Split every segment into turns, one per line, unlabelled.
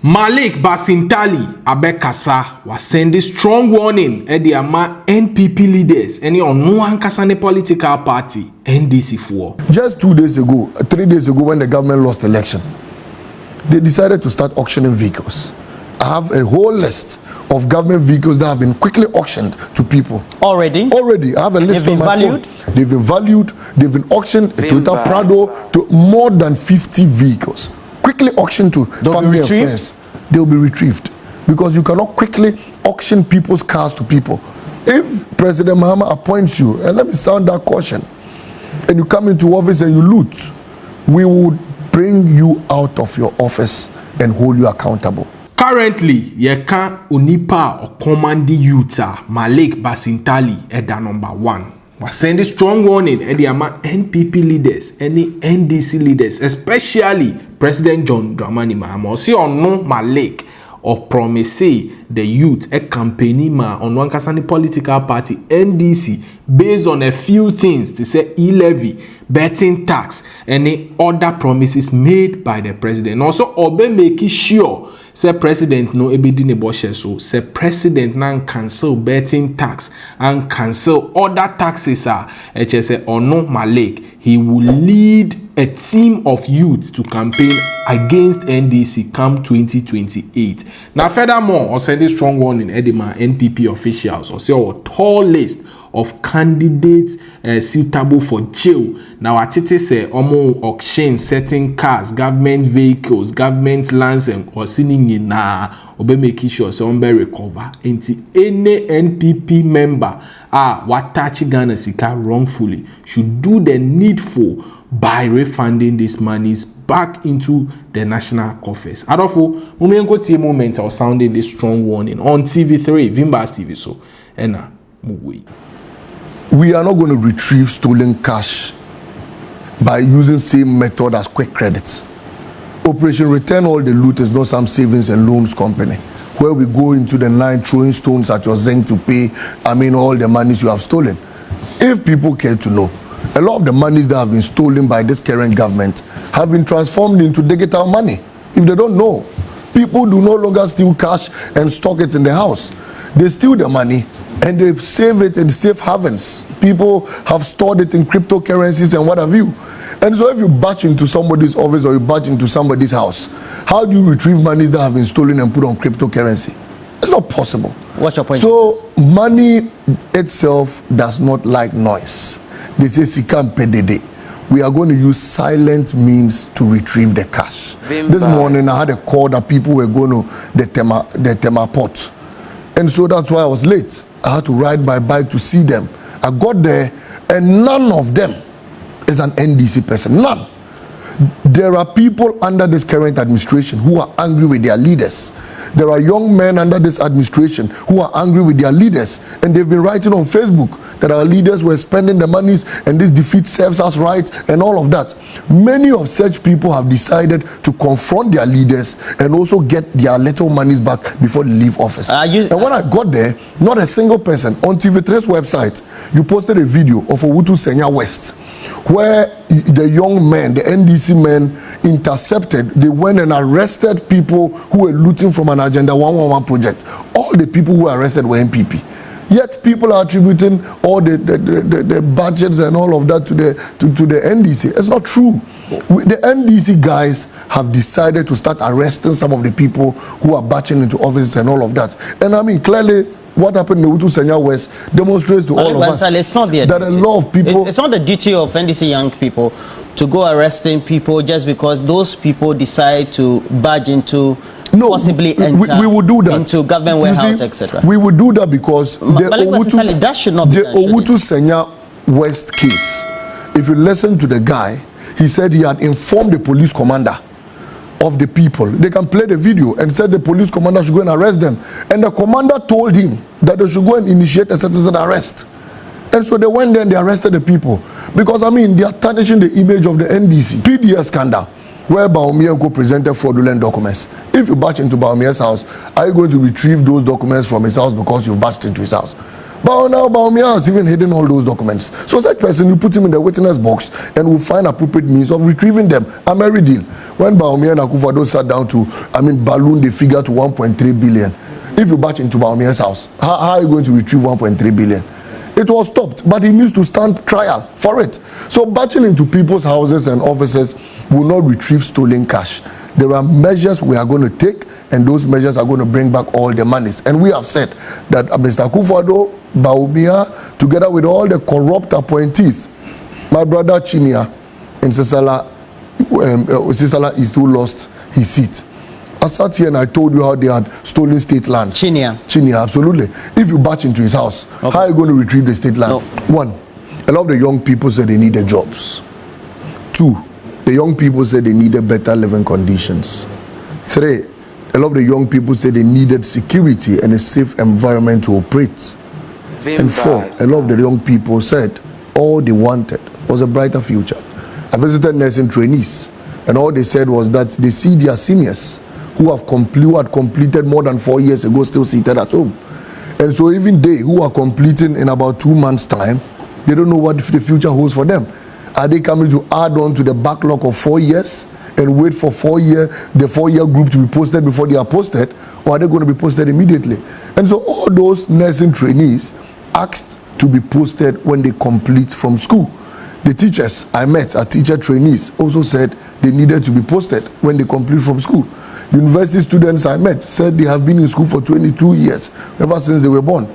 Malik Basintale Abekasa was sending strong warning at the NPP leaders any on no ankasa political party NDC for.
Just 3 days ago when the government lost the election, they decided to start auctioning vehicles. I have a whole list of government vehicles that have been quickly auctioned to people.
Already?
I have a list.
They've been valued?
They've been valued. They've been auctioned to Toyota Prado to more than 50 vehicles. Quickly auctioned to family and friends. They will be retrieved because you cannot quickly auction people's cars to people. If President Mahama appoints you, and let me sound that caution, and you come into office and you loot, we would bring you out of your office and hold you accountable.
Currently, yeka Onipa or commanding Utah Malik Basintale eda number 1. Was sending strong warning at the NPP leaders, any NDC leaders, especially President John Dramani Mahama. See or no Malik or promise the youth a campaign ma on one kasani political party NDC based on a few things to say e-levy, betting tax, any other promises made by the president. Also, Obe making sure say president no ebedi ne boshe so say president nan cancel betting tax and cancel other taxes say ono Malik he will lead a team of youths to campaign against NDC come 2028. Now furthermore, or send a strong warning Edema NPP officials or say a tall list of candidates suitable for jail. Now at it say omo auction certain cars, government vehicles, government lands and or sinning in obe making sure so recover into any NPP member what touch Ghana sika wrongfully should do the needful by refunding these monies back into the national coffers. Adolfo, Mumenko T moment or sounding this strong warning on TV3, Vimbas TV so ena muwe.
We are not going to retrieve stolen cash by using same method as quick credits. Operation Return All the Loot is not some savings and loans company where we go into the night throwing stones at your zinc to pay, all the monies you have stolen. If people care to know, a lot of the monies that have been stolen by this current government have been transformed into digital money. If they don't know, people do no longer steal cash and stock it in the house. They steal the money and they save it in safe havens. People have stored it in cryptocurrencies and what have you. And so if you batch into somebody's office or you batch into somebody's house, how do you retrieve monies that have been stolen and put on cryptocurrency? It's not possible.
What's your point?
So money itself does not like noise. They say sikam pedede. We are going to use silent means to retrieve the cash. This morning I had a call that people were going to the Tema port. And so that's why I was late. I had to ride my bike to see them. I got there and none of them is an NDC person. None. There are people under this current administration who are angry with their leaders. There are young men under this administration who are angry with their leaders, and they've been writing on Facebook that our leaders were spending the monies and this defeat serves us right and all of that. Many of such people have decided to confront their leaders and also get their little monies back before they leave office. And when I got there, not a single person. On TV3's website, you posted a video of Owutu Senya West, where the young men, the NDC men, intercepted. They went and arrested people who were looting from an Agenda 111 project. All the people who were arrested were NPP. Yet people are attributing all the budgets and all of that to the NDC. It's not true. The NDC guys have decided to start arresting some of the people who are batching into offices and all of that. And clearly, what happened in Owutu Senya West demonstrates to all of us
it's not that
a lot of people...
It's not the duty of NDC young people to go arresting people just because those people decide to badge into... possibly enter
we would do that
into government warehouse, etc.
We would do that because
that should not be
the Owutu Senya West case, if you listen to the guy, he said he had informed the police commander of the people. They can play the video and said the police commander should go and arrest them. And the commander told him that they should go and initiate a citizen arrest. And so they went there and they arrested the people. Because, they are tarnishing the image of the NDC. PDS scandal, where Bawumia presented fraudulent documents. If you batch into Bawumia's house, are you going to retrieve those documents from his house because you batched into his house? But now Baumia has even hidden all those documents. So such person, you put him in the witness box and we'll find appropriate means of retrieving them. A merry deal. When Baumia and Akufo-Addo sat down to, balloon the figure to 1.3 billion. If you batch into Baumia's house, how are you going to retrieve 1.3 billion? It was stopped, but he needs to stand trial for it. So batching into people's houses and offices will not retrieve stolen cash. There are measures we are going to take, and those measures are going to bring back all the monies. And we have said that Mr. Akufo-Addo, Baumia, together with all the corrupt appointees, my brother Chinia in Sisala East, who lost his seat. I sat here and I told you how they had stolen state lands. Chinia, absolutely. If you batch into his house, okay, how are you going to retrieve the state land? No. One, a lot of the young people said they needed jobs. Two, the young people said they needed better living conditions. Three, a lot of the young people said they needed security and a safe environment to operate. And four, a lot of the young people said all they wanted was a brighter future. I visited nursing trainees, and all they said was that they see their seniors who had completed more than 4 years ago still seated at home. And so even they who are completing in about 2 months' time, they don't know what the future holds for them. Are they coming to add on to the backlog of 4 years and wait for the 4-year group to be posted before they are posted, or are they going to be posted immediately? And so all those nursing trainees asked to be posted when they complete from school. The teachers I met, our teacher trainees, also said they needed to be posted when they complete from school. University students I met said they have been in school for 22 years, ever since they were born.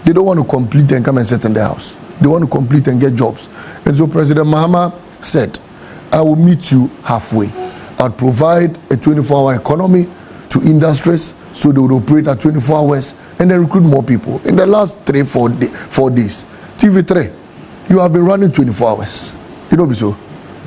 They don't want to complete and come and sit in their house. They want to complete and get jobs. And so President Mahama said, I will meet you halfway. I'll provide a 24-hour economy to industries so they would operate at 24 hours and then recruit more people. In the last 4 days, TV3, you have been running 24 hours. You know, so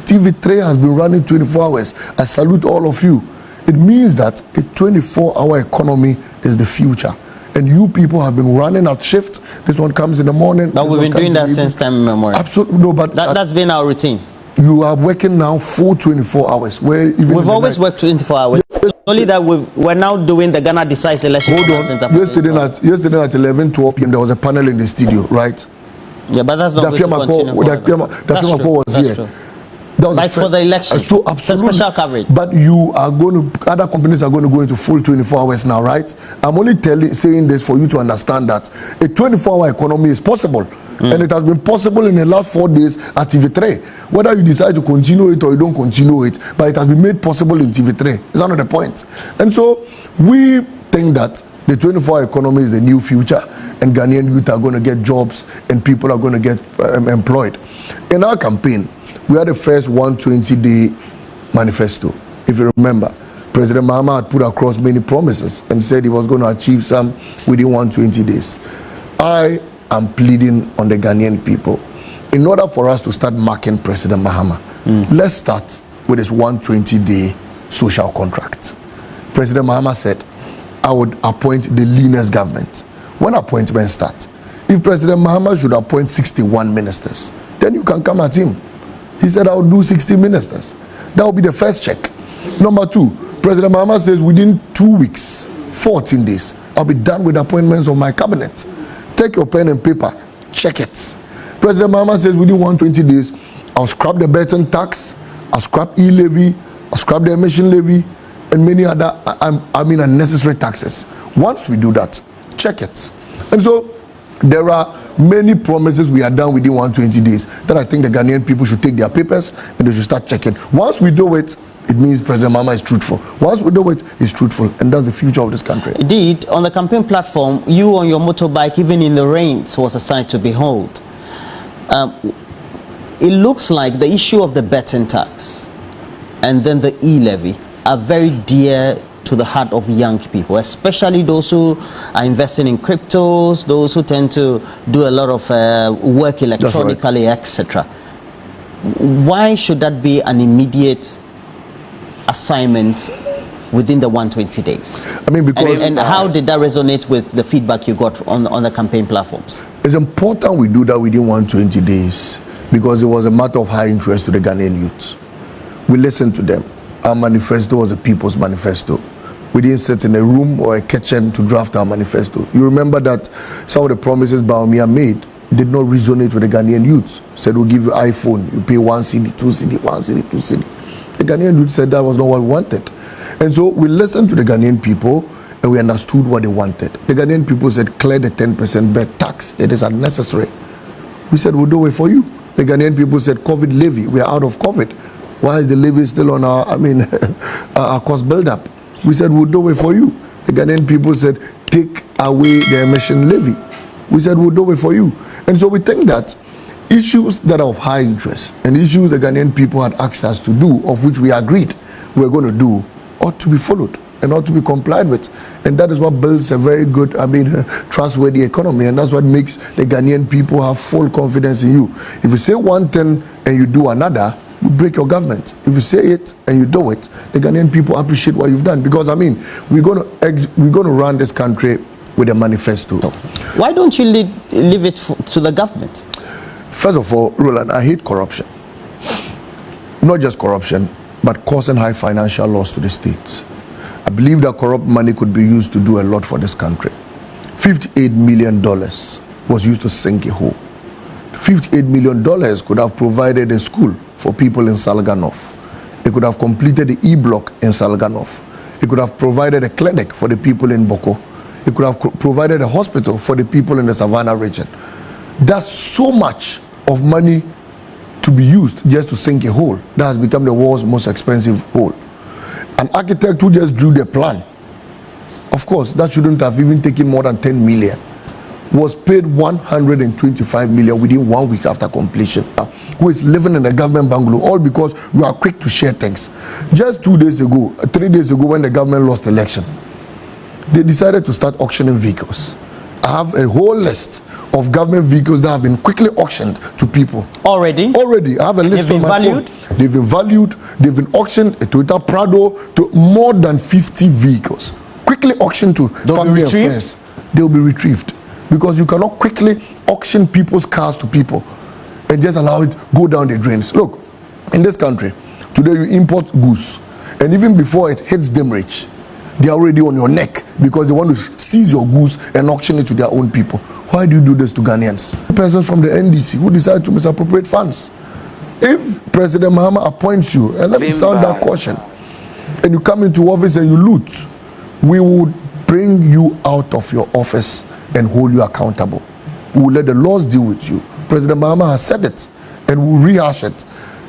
TV3 has been running 24 hours. I salute all of you. It means that a 24-hour economy is the future. And you people have been running at shift. This one comes in the morning.
But we've been doing that since time immemorial.
Absolutely. No, but
that's been our routine.
You are working now full 24 hours. Where even
we've always worked 24 hours. Yes. Only that we're now doing the Ghana Decides election.
Hold on. Yesterday at 11:12 p.m. there was a panel in the studio, right?
Yeah, but that's not going to continue.
That's true. Was here.
True. But it's for the election.
So absolutely.
It's a special coverage.
But you are going to, other companies are going to go into full 24 hours now, right? I'm only saying this for you to understand that a 24-hour economy is possible. And it has been possible in the last 4 days at TV3. Whether you decide to continue it or you don't continue it, but it has been made possible in TV3. Is that not the point? And so we think that the 24-hour economy is the new future, and Ghanaian youth are going to get jobs and people are going to get employed. In our campaign, we had the first 120-day manifesto. If you remember, President Mahama had put across many promises and said he was going to achieve some within 120 days. I am pleading on the Ghanaian people. In order for us to start marking President Mahama, let's start with his 120-day social contract. President Mahama said, I would appoint the leanest government. When appointments start, if President Mahama should appoint 61 ministers, then you can come at him. He said, I will do 60 ministers. That will be the first check. Number two, President Mahama says within 2 weeks, 14 days, I'll be done with appointments of my cabinet. Take your pen and paper, check it. President Mahama says within 120 days, I'll scrap the Burton tax, I'll scrap e-levy, I'll scrap the emission levy, and many other, unnecessary taxes. Once we do that, check it. And so, there are many promises we are done within 120 days that I think the Ghanaian people should take their papers and they should start checking. Once we do it, it means President Mahama is truthful. Once we do it, he's truthful, and that's the future of this country.
Indeed, on the campaign platform, you on your motorbike, even in the rains, was a sight to behold. It looks like the issue of the Burton tax and then the e-levy are very dear to the heart of young people, especially those who are investing in cryptos, those who tend to do a lot of work electronically, right, etc. Why should that be an immediate assignment within the 120 days?
I mean, because
and how did that resonate with the feedback you got on the campaign platforms?
It's important we do that within 120 days because it was a matter of high interest to the Ghanaian youth. We listened to them. Our manifesto was a people's manifesto. We didn't sit in a room or a kitchen to draft our manifesto. You remember that some of the promises Baumia made did not resonate with the Ghanaian youth. Said, we'll give you iPhone, you pay 1 cedi, 2 cedi, 1 cedi, 2 cedi. The Ghanaian youth said that was not what we wanted. And so we listened to the Ghanaian people and we understood what they wanted. The Ghanaian people said, clear the 10% bed tax. It is unnecessary. We said, we'll do it for you. The Ghanaian people said, COVID levy, we are out of COVID. Why is the levy still on our, our cost build-up? We said, we'll do it for you. The Ghanaian people said, take away the emission levy. We said, we'll do it for you. And so we think that issues that are of high interest and issues the Ghanaian people had asked us to do, of which we agreed we're going to do, ought to be followed and ought to be complied with. And that is what builds a very good, trustworthy economy. And that's what makes the Ghanaian people have full confidence in you. If you say one thing and you do another, you break your government. If you say it and you do it, the Ghanaian people appreciate what you've done. Because, we're going to run this country with a manifesto.
Why don't you leave it to the government?
First of all, Roland, I hate corruption. Not just corruption, but causing high financial loss to the states. I believe that corrupt money could be used to do a lot for this country. $58 million was used to sink a hole. $58 million could have provided a school for people in Salganov. It could have completed the E-block in Salganov. It could have provided a clinic for the people in Boko. It could have provided a hospital for the people in the Savannah region. That's so much of money to be used just to sink a hole. That has become the world's most expensive hole. An architect who just drew the plan, of course, that shouldn't have even taken more than 10 million, was paid 125 million within 1 week after completion, who is living in a government bungalow, all because we are quick to share things. Just 3 days ago, when the government lost election, they decided to start auctioning vehicles. I have a whole list of government vehicles that have been quickly auctioned to people. Already? I have a list on my phone. They've been valued. They've been auctioned, a Toyota Prado, to more than 50 vehicles. Quickly auctioned to family and friends. They'll be retrieved. Because you cannot quickly auction people's cars to people and just allow it go down the drains. Look, in this country, today you import goods, and even before it hits them rich, they are already on your neck because they want to seize your goods and auction it to their own people. Why do you do this to Ghanaians? Persons from the NDC who decide to misappropriate funds. If President Mahama appoints you, and let me sound that caution, and you come into office and you loot, we will bring you out of your office and hold you accountable. We will let the laws deal with you. President Mahama has said it, and we'll rehash it.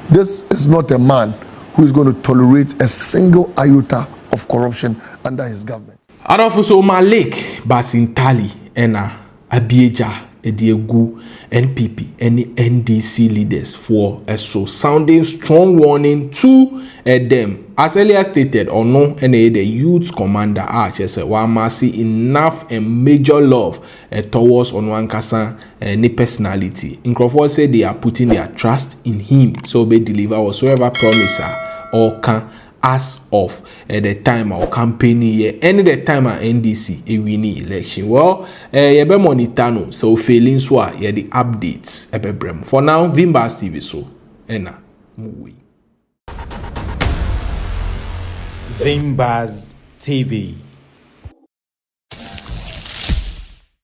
This is not a man who is going to tolerate a single iota of corruption under his government.
Adolfo Malik Basintale ena abieja ediegu NPP and NDC leaders for so sounding strong warning to them. As earlier stated, or no, the youth commander said, "Wamasi enough and major love towards Onwankasa ni personality." Nkrofo say they are putting their trust in him, so be deliver whatsoever promise or can as of the time our campaign year, any the time our NDC a winning election. Well, be monitor no, so failing so the updates brem. For now, Vimbas TV so ena movie.
Vimbas TV.